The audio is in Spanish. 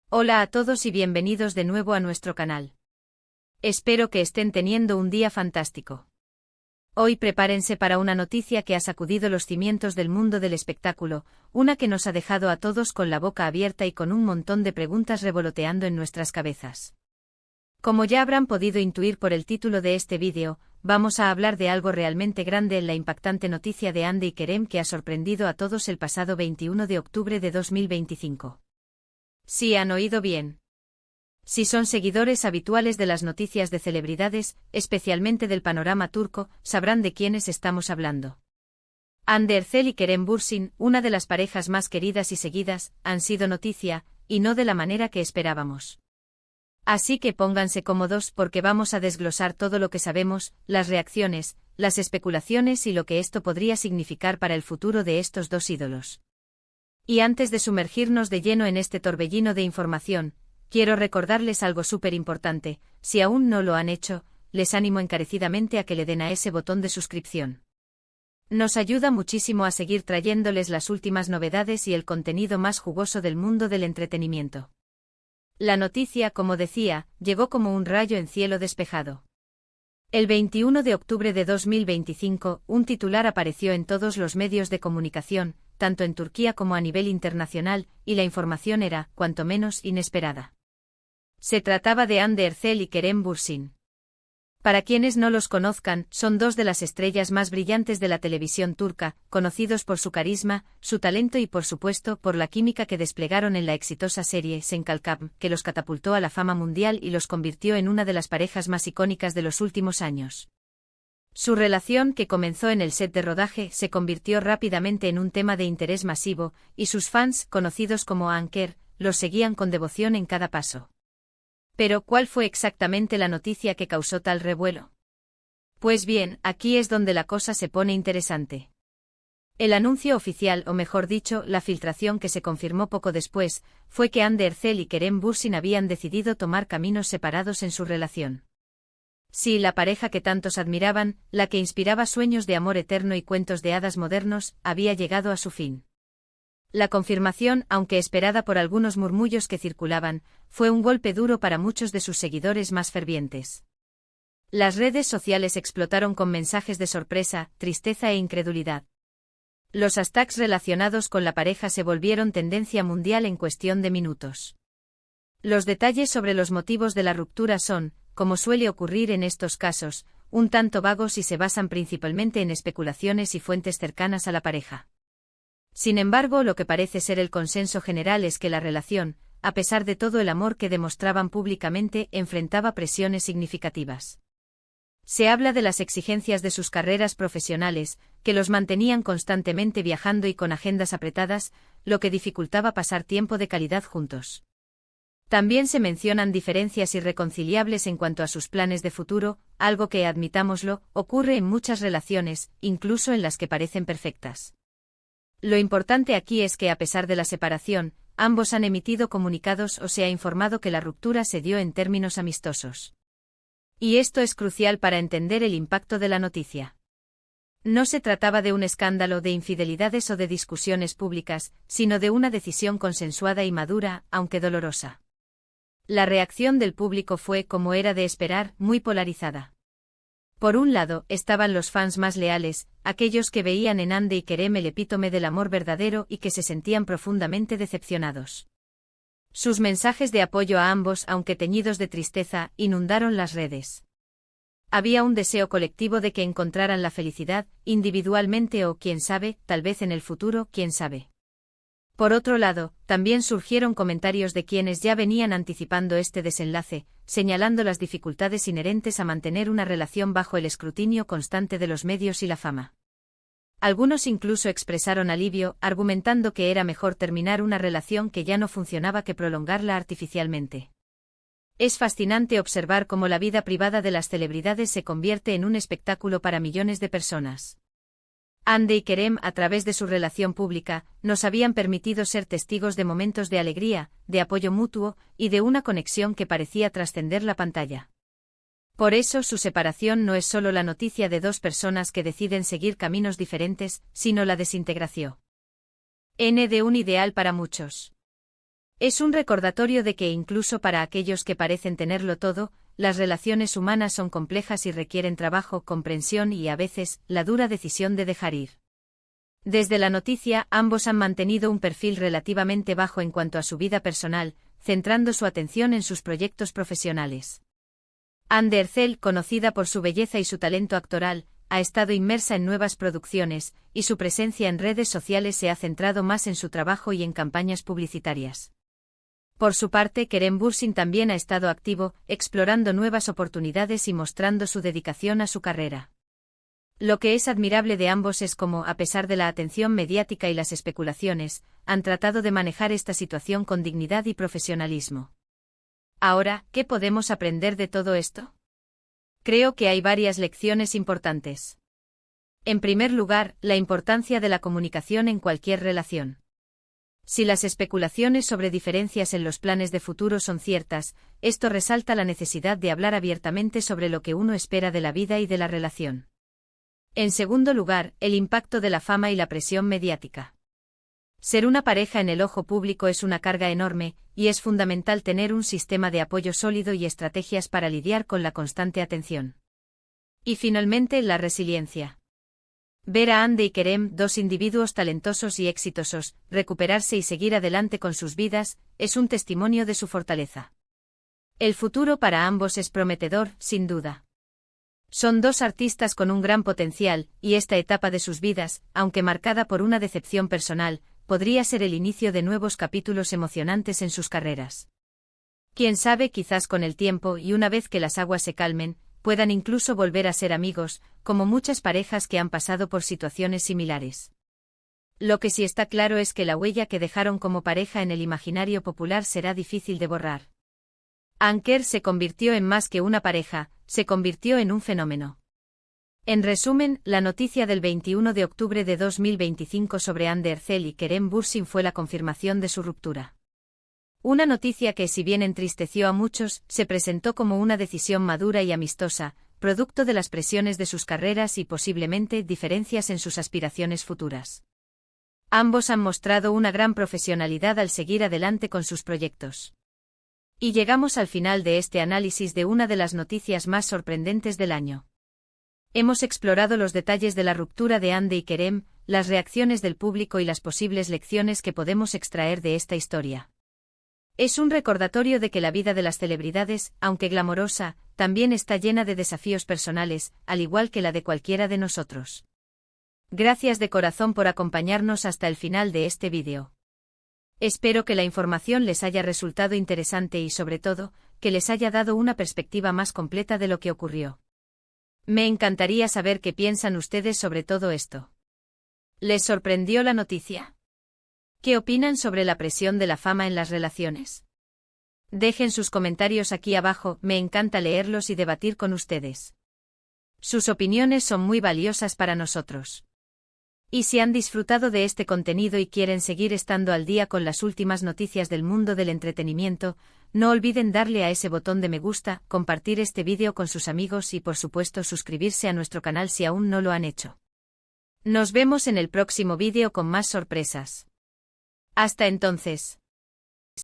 Hola a todos y bienvenidos de nuevo a nuestro canal. Espero que estén teniendo un día fantástico. Hoy prepárense para una noticia que ha sacudido los cimientos del mundo del espectáculo, una que nos ha dejado a todos con la boca abierta y con un montón de preguntas revoloteando en nuestras cabezas. Como ya habrán podido intuir por el título de este vídeo, vamos a hablar de algo realmente grande en la impactante noticia de Hande y Kerem que ha sorprendido a todos el pasado 21 de octubre de 2025. Sí, han oído bien. Si son seguidores habituales de las noticias de celebridades, especialmente del panorama turco, sabrán de quiénes estamos hablando. Hande Erçel y Kerem Bürsin, una de las parejas más queridas y seguidas, han sido noticia, y no de la manera que esperábamos. Así que pónganse cómodos porque vamos a desglosar todo lo que sabemos, las reacciones, las especulaciones y lo que esto podría significar para el futuro de estos dos ídolos. Y antes de sumergirnos de lleno en este torbellino de información, quiero recordarles algo súper importante: si aún no lo han hecho, les animo encarecidamente a que le den a ese botón de suscripción. Nos ayuda muchísimo a seguir trayéndoles las últimas novedades y el contenido más jugoso del mundo del entretenimiento. La noticia, como decía, llegó como un rayo en cielo despejado. El 21 de octubre de 2025, un titular apareció en todos los medios de comunicación, tanto en Turquía como a nivel internacional, y la información era, cuanto menos, inesperada. Se trataba de Hande Erçel y Kerem Bürsin. Para quienes no los conozcan, son dos de las estrellas más brillantes de la televisión turca, conocidos por su carisma, su talento y por supuesto por la química que desplegaron en la exitosa serie Sen Kalkam, que los catapultó a la fama mundial y los convirtió en una de las parejas más icónicas de los últimos años. Su relación, que comenzó en el set de rodaje, se convirtió rápidamente en un tema de interés masivo, y sus fans, conocidos como Anker, los seguían con devoción en cada paso. Pero, ¿cuál fue exactamente la noticia que causó tal revuelo? Pues bien, aquí es donde la cosa se pone interesante. El anuncio oficial, o mejor dicho, la filtración que se confirmó poco después, fue que Hande Erçel y Kerem Bürsin habían decidido tomar caminos separados en su relación. Sí, la pareja que tantos admiraban, la que inspiraba sueños de amor eterno y cuentos de hadas modernos, había llegado a su fin. La confirmación, aunque esperada por algunos murmullos que circulaban, fue un golpe duro para muchos de sus seguidores más fervientes. Las redes sociales explotaron con mensajes de sorpresa, tristeza e incredulidad. Los hashtags relacionados con la pareja se volvieron tendencia mundial en cuestión de minutos. Los detalles sobre los motivos de la ruptura son, como suele ocurrir en estos casos, un tanto vagos y se basan principalmente en especulaciones y fuentes cercanas a la pareja. Sin embargo, lo que parece ser el consenso general es que la relación, a pesar de todo el amor que demostraban públicamente, enfrentaba presiones significativas. Se habla de las exigencias de sus carreras profesionales, que los mantenían constantemente viajando y con agendas apretadas, lo que dificultaba pasar tiempo de calidad juntos. También se mencionan diferencias irreconciliables en cuanto a sus planes de futuro, algo que, admitámoslo, ocurre en muchas relaciones, incluso en las que parecen perfectas. Lo importante aquí es que a pesar de la separación, ambos han emitido comunicados o se ha informado que la ruptura se dio en términos amistosos. Y esto es crucial para entender el impacto de la noticia. No se trataba de un escándalo de infidelidades o de discusiones públicas, sino de una decisión consensuada y madura, aunque dolorosa. La reacción del público fue, como era de esperar, muy polarizada. Por un lado, estaban los fans más leales, aquellos que veían en Hande y Kerem el epítome del amor verdadero y que se sentían profundamente decepcionados. Sus mensajes de apoyo a ambos, aunque teñidos de tristeza, inundaron las redes. Había un deseo colectivo de que encontraran la felicidad, individualmente o, quién sabe, tal vez en el futuro, quién sabe. Por otro lado, también surgieron comentarios de quienes ya venían anticipando este desenlace, señalando las dificultades inherentes a mantener una relación bajo el escrutinio constante de los medios y la fama. Algunos incluso expresaron alivio, argumentando que era mejor terminar una relación que ya no funcionaba que prolongarla artificialmente. Es fascinante observar cómo la vida privada de las celebridades se convierte en un espectáculo para millones de personas. Hande y Kerem, a través de su relación pública, nos habían permitido ser testigos de momentos de alegría, de apoyo mutuo, y de una conexión que parecía trascender la pantalla. Por eso su separación no es solo la noticia de dos personas que deciden seguir caminos diferentes, sino la desintegración de un ideal para muchos. Es un recordatorio de que incluso para aquellos que parecen tenerlo todo, las relaciones humanas son complejas y requieren trabajo, comprensión y, a veces, la dura decisión de dejar ir. Desde la noticia, ambos han mantenido un perfil relativamente bajo en cuanto a su vida personal, centrando su atención en sus proyectos profesionales. Anne Ercel, conocida por su belleza y su talento actoral, ha estado inmersa en nuevas producciones, y su presencia en redes sociales se ha centrado más en su trabajo y en campañas publicitarias. Por su parte, Kerem Bürsin también ha estado activo, explorando nuevas oportunidades y mostrando su dedicación a su carrera. Lo que es admirable de ambos es cómo, a pesar de la atención mediática y las especulaciones, han tratado de manejar esta situación con dignidad y profesionalismo. Ahora, ¿qué podemos aprender de todo esto? Creo que hay varias lecciones importantes. En primer lugar, la importancia de la comunicación en cualquier relación. Si las especulaciones sobre diferencias en los planes de futuro son ciertas, esto resalta la necesidad de hablar abiertamente sobre lo que uno espera de la vida y de la relación. En segundo lugar, el impacto de la fama y la presión mediática. Ser una pareja en el ojo público es una carga enorme, y es fundamental tener un sistema de apoyo sólido y estrategias para lidiar con la constante atención. Y finalmente, la resiliencia. Ver a Hande y Kerem, dos individuos talentosos y exitosos, recuperarse y seguir adelante con sus vidas, es un testimonio de su fortaleza. El futuro para ambos es prometedor, sin duda. Son dos artistas con un gran potencial, y esta etapa de sus vidas, aunque marcada por una decepción personal, podría ser el inicio de nuevos capítulos emocionantes en sus carreras. Quién sabe, quizás con el tiempo y una vez que las aguas se calmen, puedan incluso volver a ser amigos, como muchas parejas que han pasado por situaciones similares. Lo que sí está claro es que la huella que dejaron como pareja en el imaginario popular será difícil de borrar. Anker se convirtió en más que una pareja, se convirtió en un fenómeno. En resumen, la noticia del 21 de octubre de 2025 sobre Hande Ercel y Kerem Bürsin fue la confirmación de su ruptura. Una noticia que, si bien entristeció a muchos, se presentó como una decisión madura y amistosa, producto de las presiones de sus carreras y posiblemente diferencias en sus aspiraciones futuras. Ambos han mostrado una gran profesionalidad al seguir adelante con sus proyectos. Y llegamos al final de este análisis de una de las noticias más sorprendentes del año. Hemos explorado los detalles de la ruptura de Hande y Kerem, las reacciones del público y las posibles lecciones que podemos extraer de esta historia. Es un recordatorio de que la vida de las celebridades, aunque glamorosa, también está llena de desafíos personales, al igual que la de cualquiera de nosotros. Gracias de corazón por acompañarnos hasta el final de este vídeo. Espero que la información les haya resultado interesante y, sobre todo, que les haya dado una perspectiva más completa de lo que ocurrió. Me encantaría saber qué piensan ustedes sobre todo esto. ¿Les sorprendió la noticia? ¿Qué opinan sobre la presión de la fama en las relaciones? Dejen sus comentarios aquí abajo, me encanta leerlos y debatir con ustedes. Sus opiniones son muy valiosas para nosotros. Y si han disfrutado de este contenido y quieren seguir estando al día con las últimas noticias del mundo del entretenimiento, no olviden darle a ese botón de me gusta, compartir este vídeo con sus amigos y, por supuesto, suscribirse a nuestro canal si aún no lo han hecho. Nos vemos en el próximo vídeo con más sorpresas. Hasta entonces.